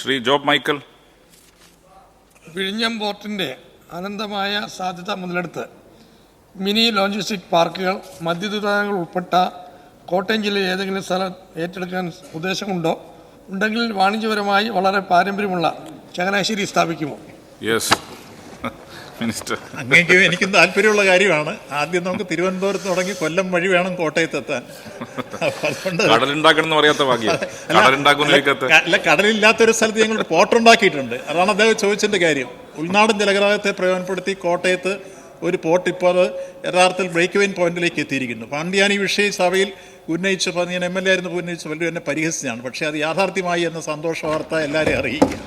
Shri job Michael. വിഴിഞ്ഞം പോർട്ടിൻ്റെ അനന്തമായ സാധ്യത മുതലെടുത്ത് മിനി ലോജിസ്റ്റിക് പാർക്കുകൾ, മദ്യദുരിതങ്ങൾ ഉൾപ്പെട്ട കോട്ടയം ജില്ലയിൽ ഏതെങ്കിലും സ്ഥലം ഏറ്റെടുക്കാൻ ഉദ്ദേശമുണ്ടോ? ഉണ്ടെങ്കിൽ വാണിജ്യപരമായി വളരെ പാരമ്പര്യമുള്ള ചങ്ങനാശ്ശേരി സ്ഥാപിക്കുമോ? Yes minister. അങ്ങേക്ക് എനിക്കും താല്പര്യമുള്ള കാര്യമാണ്. ആദ്യം നമുക്ക് തിരുവനന്തപുരത്ത് തുടങ്ങി കൊല്ലം വഴി വേണം കോട്ടയത്ത് എത്താൻ. അതുകൊണ്ട് അല്ല, കടലില്ലാത്തൊരു സ്ഥലത്ത് ഞങ്ങൾ പോർട്ടുണ്ടാക്കിയിട്ടുണ്ട്. അതാണ് അദ്ദേഹം ചോദിച്ചതിൻ്റെ കാര്യം. ഉൾനാടൻ ജലഗതാഗതത്തെ പ്രയോജനപ്പെടുത്തി കോട്ടയത്ത് ഒരു പോർട്ട് ഇപ്പോൾ അത് യഥാർത്ഥത്തിൽ ബ്രേക്ക് വെയിൻ പോയിന്റിലേക്ക് എത്തിയിരിക്കുന്നു. പാണ്ഡ്യാനി വിഷയ സഭയിൽ ഉന്നയിച്ചപ്പോൾ ഞാൻ MLA ആയിരുന്നപ്പോൾ ഉന്നയിച്ച പലരും എന്നെ പരിഹസിച്ചാണ്. പക്ഷേ അത് യാഥാർത്ഥ്യമായി എന്ന സന്തോഷ വാർത്ത എല്ലാവരെയും അറിയിക്കുക.